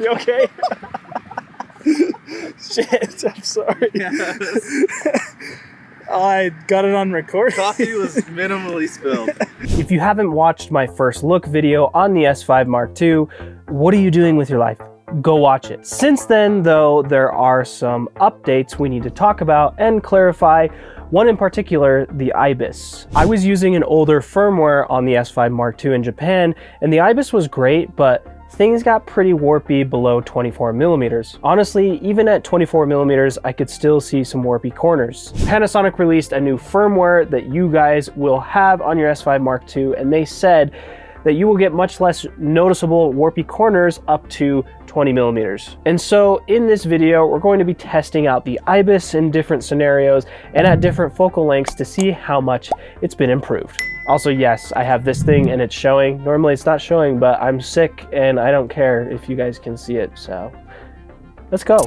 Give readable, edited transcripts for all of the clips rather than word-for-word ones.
You okay? Shit, I'm sorry. I got it on record. Coffee was minimally spilled. If you haven't watched my first look video on the S5 Mark II, what are you doing with your life? Go watch it. Since then, though, there are some updates we need to talk about and clarify. One in particular, the IBIS. I was using an older firmware on the S5 Mark II in Japan, and the IBIS was great, but things got pretty warpy below 24 millimeters. Honestly, even at 24 millimeters, I could still see some warpy corners. Panasonic released a new firmware that you guys will have on your S5 Mark II, and they said that you will get much less noticeable warpy corners up to 20 millimeters. And so in this video, we're going to be testing out the IBIS in different scenarios and at different focal lengths to see how much it's been improved. Also, yes, I have this thing and it's showing. Normally it's not showing, but I'm sick and I don't care if you guys can see it, so let's go.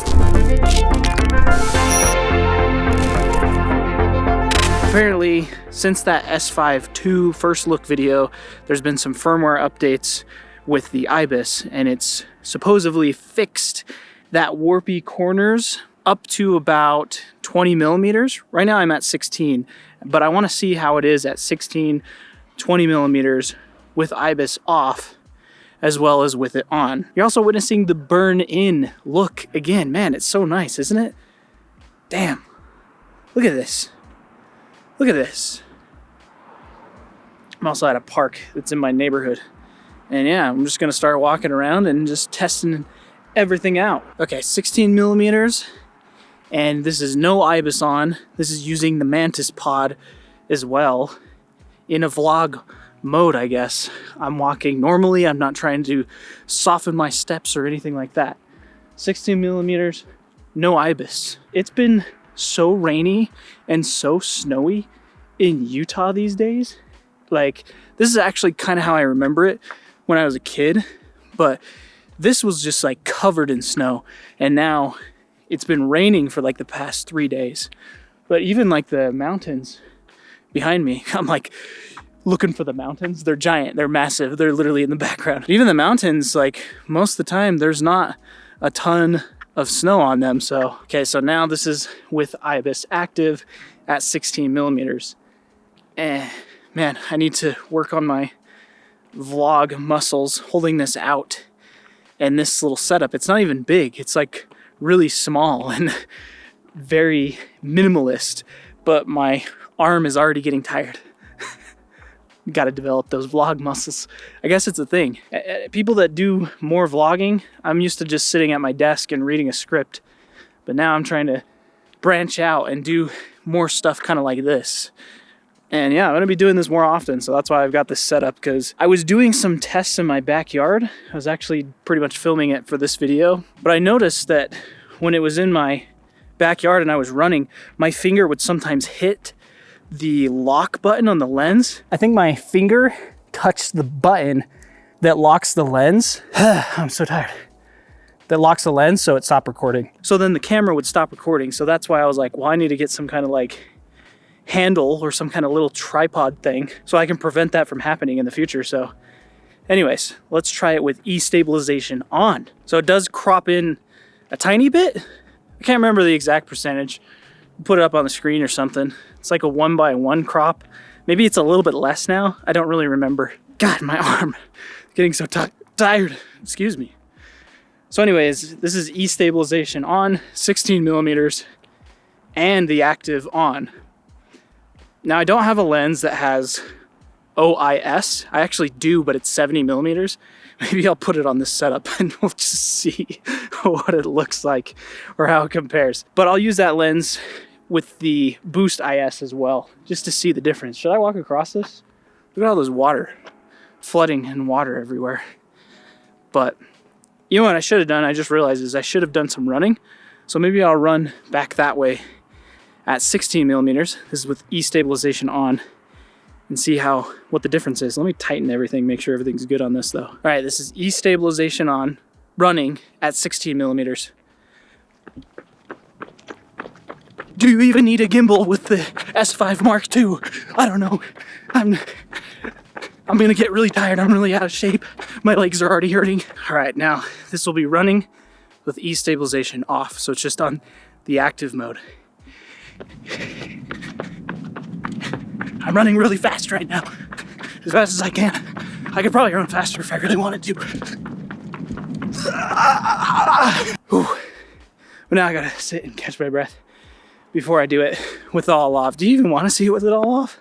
Apparently, since that S5II first look video, there's been some firmware updates with the IBIS, and it's supposedly fixed that warpy corners up to about 20 millimeters. Right now I'm at 16, but I want to see how it is at 16, 20 millimeters with IBIS off, as well as with it on. You're also witnessing the burn-in look again. Man, it's so nice, isn't it? Damn, look at this. Look at this. I'm also at a park that's in my neighborhood. And yeah, I'm just gonna start walking around and just testing everything out. Okay, 16 millimeters. And this is no IBIS on. This is using the Mantis pod as well. In a vlog mode, I guess. I'm walking normally. I'm not trying to soften my steps or anything like that. 16 millimeters, no IBIS. It's been so rainy and so snowy in Utah these days. Like, this is actually kind of how I remember it when I was a kid, but this was just like covered in snow, and now it's been raining for like the past 3 days. But even like the mountains behind me, I'm like looking for the mountains. They're giant, they're massive, they're literally in the background. Even the mountains, like most of the time, there's not a ton of snow on them. So, okay, so now this is with IBIS active at 16 millimeters. Man, I need to work on my vlog muscles holding this out. And this little setup, it's not even big. It's like really small and very minimalist, but my arm is already getting tired. Got to develop those vlog muscles. I guess it's a thing. People that do more vlogging, I'm used to just sitting at my desk and reading a script, but now I'm trying to branch out and do more stuff kind of like this. And yeah, I'm gonna be doing this more often, so that's why I've got this set up, because I was doing some tests in my backyard. I was actually pretty much filming it for this video, but I noticed that when it was in my backyard and I was running, my finger would sometimes hit the lock button on the lens. I think my finger touched the button that locks the lens. I'm so tired. That locks the lens, so it stopped recording. So then the camera would stop recording. So that's why I was like, well, I need to get some kind of like handle or some kind of little tripod thing so I can prevent that from happening in the future. So anyways, let's try it with E-stabilization on. So it does crop in a tiny bit. I can't remember the exact percentage. Put it up on the screen or something. It's like a 1:1 crop. Maybe it's a little bit less now. I don't really remember. God, my arm getting so tired. Excuse me. So anyways, this is E-stabilization on, 16 millimeters, and the active on. Now I don't have a lens that has OIS. I actually do, but it's 70 millimeters. Maybe I'll put it on this setup and we'll just see what it looks like or how it compares. But I'll use that lens with the Boost IS as well, just to see the difference. Should I walk across this? Look at all this water, flooding and water everywhere. But you know what I should have done? I just realized is I should have done some running. So maybe I'll run back that way at 16 millimeters. This is with E-stabilization on, and see what the difference is. Let me tighten everything, make sure everything's good on this though. All right, this is E-stabilization on, running at 16 millimeters. Do you even need a gimbal with the S5 Mark II? I don't know. I'm I'm gonna get really tired. I'm really out of shape. My legs are already hurting. All right, now this will be running with E-stabilization off. So it's just on the active mode. I'm running really fast right now. As fast as I can. I could probably run faster if I really wanted to. Whew. But now I gotta sit and catch my breath before I do it with it all off. Do you even want to see it with it all off?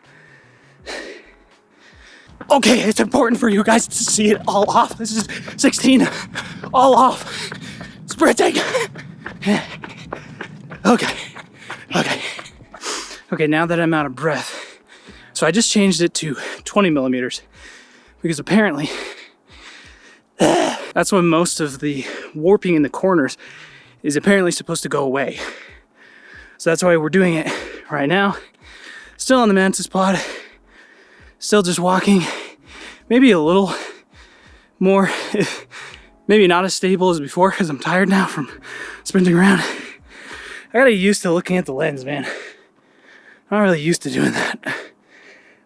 Okay, it's important for you guys to see it all off. This is 16, all off, sprinting. Okay, now that I'm out of breath, so I just changed it to 20 millimeters because apparently that's when most of the warping in the corners is apparently supposed to go away. So that's why we're doing it right now. Still on the Mantis pod, still just walking, maybe a little more, maybe not as stable as before because I'm tired now from sprinting around. I gotta get used to looking at the lens, man. I'm not really used to doing that.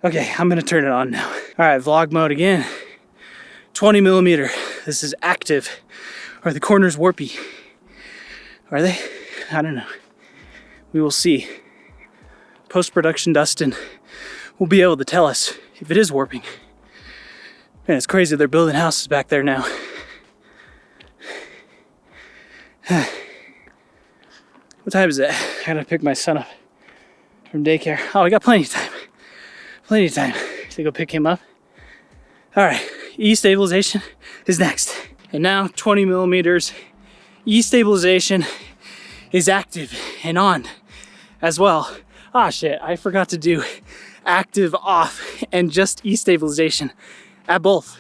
Okay, I'm gonna turn it on now. All right, vlog mode again. 20 millimeter, this is active. Are the corners warpy? Are they? I don't know. We will see. Post-production Dustin will be able to tell us if it is warping. Man, it's crazy they're building houses back there now. What time is it? I gotta pick my son up from daycare. Oh, we got plenty of time. Plenty of time to go pick him up. All right, E-stabilization is next. And now 20 millimeters. E-stabilization is active and on as well. Ah, shit, I forgot to do active off and just E-stabilization at both.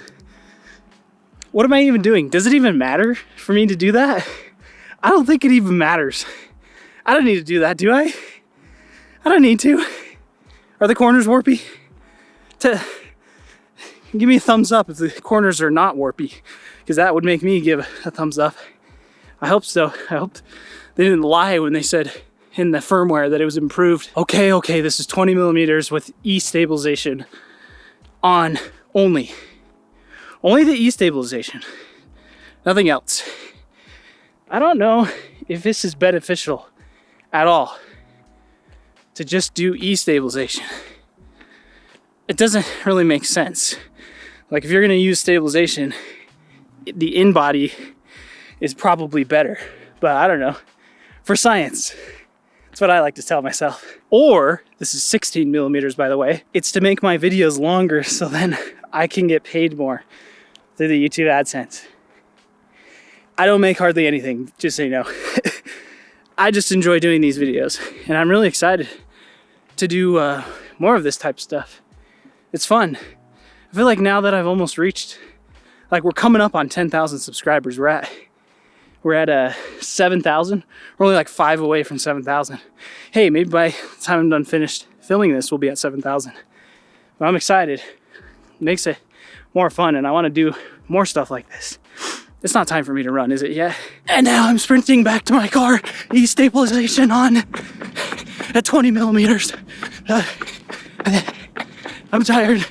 What am I even doing? Does it even matter for me to do that? I don't think it even matters. I don't need to do that, do I? I don't need to. Are the corners warpy? Give me a thumbs up if the corners are not warpy, because that would make me give a thumbs up. I hope so. I hope they didn't lie when they said in the firmware that it was improved. Okay, this is 20 millimeters with E-stabilization on only. Only the E-stabilization, nothing else. I don't know if this is beneficial at all to just do E-stabilization. It doesn't really make sense. Like if you're gonna use stabilization, the in-body is probably better, but I don't know. For science, that's what I like to tell myself. Or, this is 16 millimeters by the way, it's to make my videos longer so then I can get paid more through the YouTube AdSense. I don't make hardly anything, just so you know. I just enjoy doing these videos and I'm really excited to do more of this type of stuff. It's fun. I feel like now that I've almost reached, like we're coming up on 10,000 subscribers. We're at 7,000. We're only like 5 away from 7,000. Hey, maybe by the time I'm done finished filming this, we'll be at 7,000. But I'm excited. It makes it more fun and I want to do more stuff like this. It's not time for me to run, is it yet? And now I'm sprinting back to my car. E-stabilization on at 20 millimeters. I'm tired.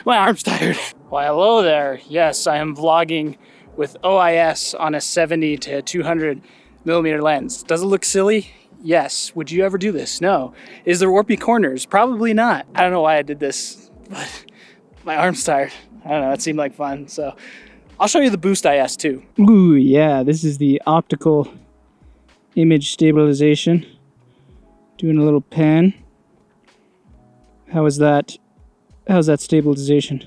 My arm's tired. Why, hello there. Yes, I am vlogging with OIS on a 70 to 200 millimeter lens. Does it look silly? Yes. Would you ever do this? No. Is there warpy corners? Probably not. I don't know why I did this, but my arm's tired. I don't know, it seemed like fun. So I'll show you the Boost IS too. Ooh, yeah, this is the optical image stabilization. Doing a little pan. How's that stabilization?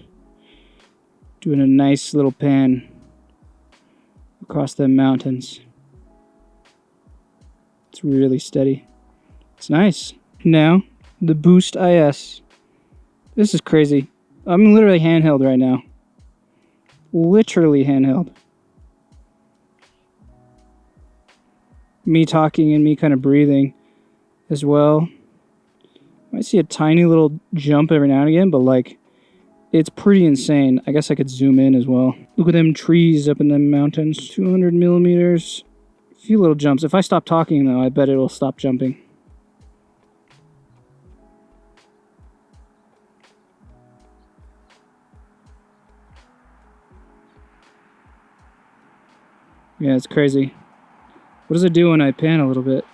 Doing a nice little pan across the mountains. It's really steady. It's nice. Now, the Boost IS. This is crazy. I'm literally handheld right now. Literally handheld. Me talking and me kind of breathing as well. I see a tiny little jump every now and again, but like, it's pretty insane. I guess I could zoom in as well. Look at them trees up in the mountains. 200 millimeters. A few little jumps. If I stop talking though, I bet it'll stop jumping. Yeah, it's crazy. What does it do when I pan a little bit?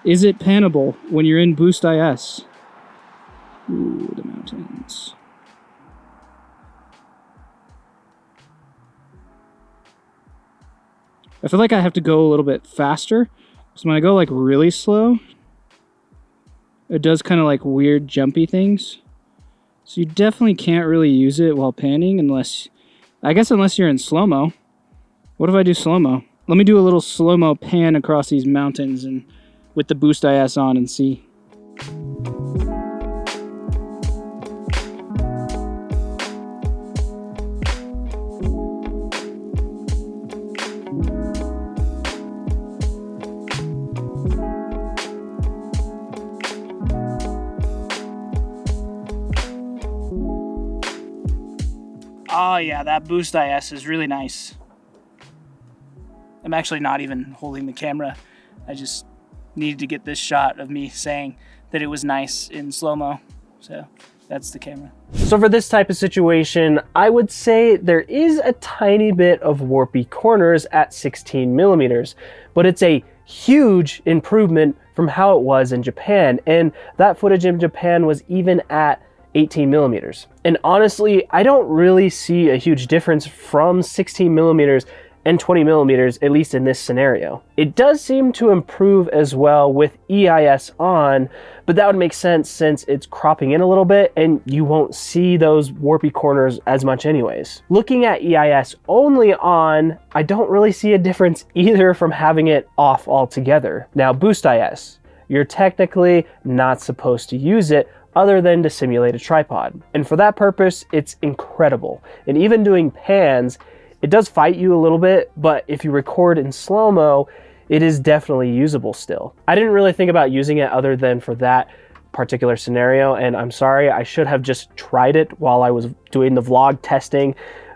Is it panable when you're in Boost IS? Ooh, the mountains. I feel like I have to go a little bit faster. So when I go like really slow, it does kind of like weird jumpy things. So you definitely can't really use it while panning unless, I guess unless you're in slow-mo. What if I do slow-mo? Let me do a little slow-mo pan across these mountains and with the Boost IS on and see. Oh yeah, that Boost IS is really nice. I'm actually not even holding the camera. I just needed to get this shot of me saying that it was nice in slow-mo. So that's the camera. So for this type of situation, I would say there is a tiny bit of warpy corners at 16 millimeters, but it's a huge improvement from how it was in Japan. And that footage in Japan was even at 18 millimeters. And honestly, I don't really see a huge difference from 16 millimeters and 20 millimeters, at least in this scenario. It does seem to improve as well with EIS on, but that would make sense since it's cropping in a little bit and you won't see those warpy corners as much anyways. Looking at EIS only on, I don't really see a difference either from having it off altogether. Now, Boost IS, you're technically not supposed to use it other than to simulate a tripod. And for that purpose, it's incredible. And even doing pans, it does fight you a little bit, but if you record in slow-mo, it is definitely usable still. I didn't really think about using it other than for that particular scenario, and I'm sorry, I should have just tried it while I was doing the vlog testing,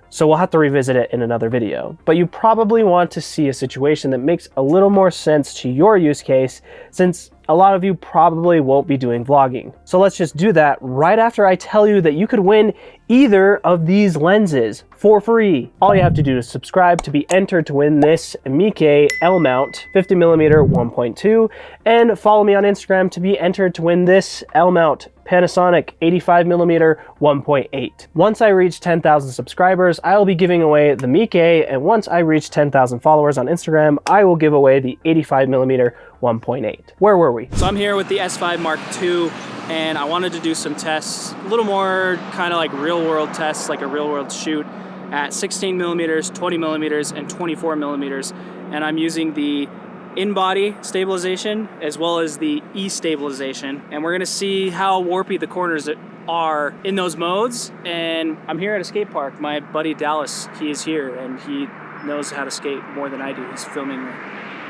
so we'll have to revisit it in another video. But you probably want to see a situation that makes a little more sense to your use case, since a lot of you probably won't be doing vlogging. So let's just do that right after I tell you that you could win either of these lenses for free. All you have to do is subscribe to be entered to win this Miike L-mount 50mm 1.2 and follow me on Instagram to be entered to win this L-mount Panasonic 85mm 1.8. Once I reach 10,000 subscribers, I'll be giving away the Miike, and once I reach 10,000 followers on Instagram, I will give away the 85mm 1.8. Where were we? So I'm here with the S5 Mark II, and I wanted to do some tests, a little more kind of like real world tests, like a real world shoot at 16 millimeters, 20 millimeters, and 24 millimeters. And I'm using the in-body stabilization as well as the E-stabilization. And we're gonna see how warpy the corners are in those modes. And I'm here at a skate park. My buddy Dallas, he is here and he knows how to skate more than I do. He's filming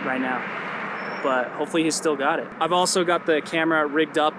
right now, but hopefully he's still got it. I've also got the camera rigged up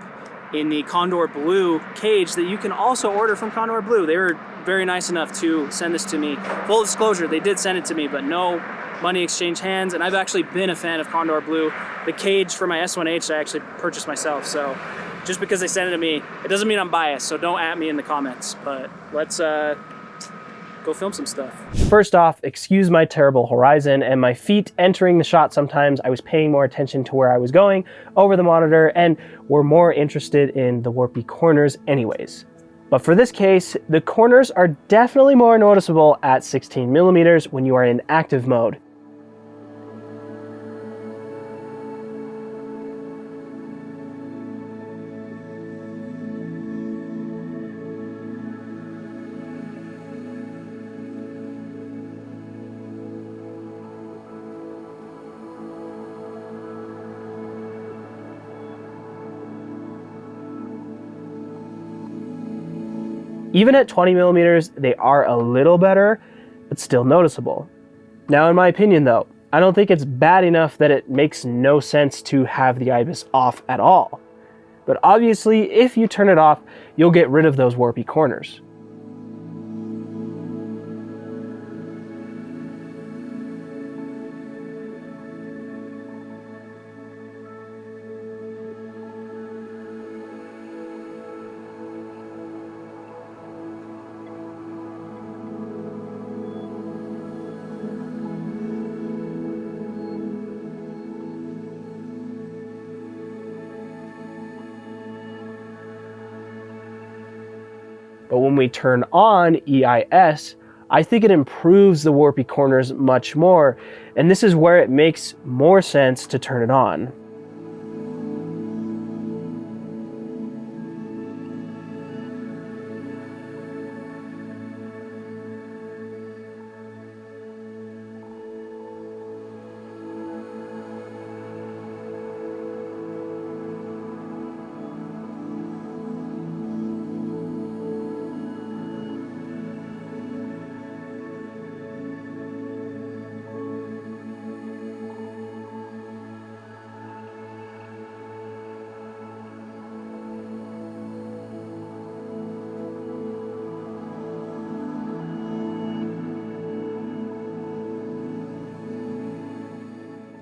in the Condor Blue cage that you can also order from Condor Blue. They were very nice enough to send this to me. Full disclosure, they did send it to me, but no money exchange hands, and I've actually been a fan of Condor Blue. The cage for my S1H I actually purchased myself, so just because they sent it to me, it doesn't mean I'm biased, so don't at me in the comments, but let's go film some stuff. First off, excuse my terrible horizon and my feet entering the shot sometimes. I was paying more attention to where I was going over the monitor and were more interested in the warpy corners anyways. But for this case, the corners are definitely more noticeable at 16 millimeters when you are in active mode. Even at 20 millimeters, they are a little better, but still noticeable. Now, in my opinion though, I don't think it's bad enough that it makes no sense to have the IBIS off at all. But obviously, if you turn it off, you'll get rid of those warpy corners. But when we turn on EIS, I think it improves the warpy corners much more, and this is where it makes more sense to turn it on.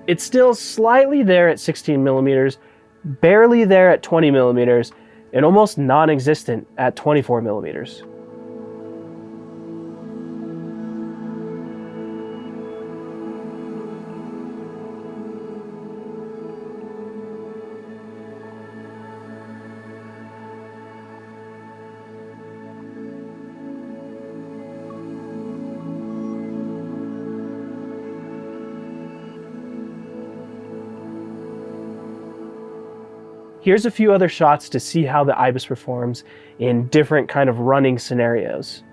It's still slightly there at 16 millimeters, barely there at 20 millimeters, and almost non-existent at 24 millimeters. Here's a few other shots to see how the IBIS performs in different kind of running scenarios.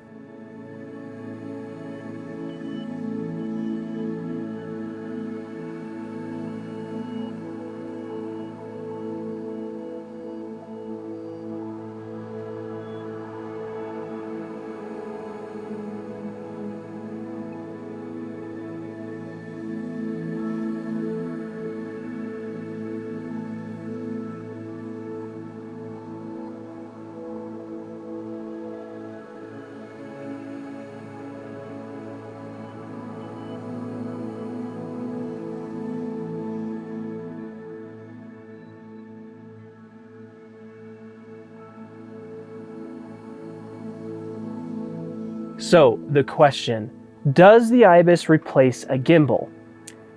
So the question, does the IBIS replace a gimbal?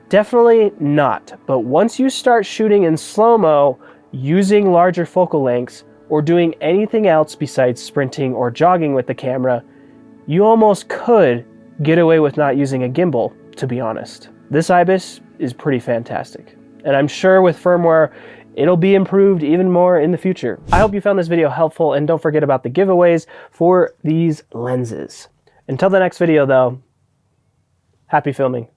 Definitely not, but once you start shooting in slow-mo, using larger focal lengths, or doing anything else besides sprinting or jogging with the camera, you almost could get away with not using a gimbal, to be honest. This IBIS is pretty fantastic, and I'm sure with firmware, it'll be improved even more in the future. I hope you found this video helpful, and don't forget about the giveaways for these lenses. Until the next video though, happy filming.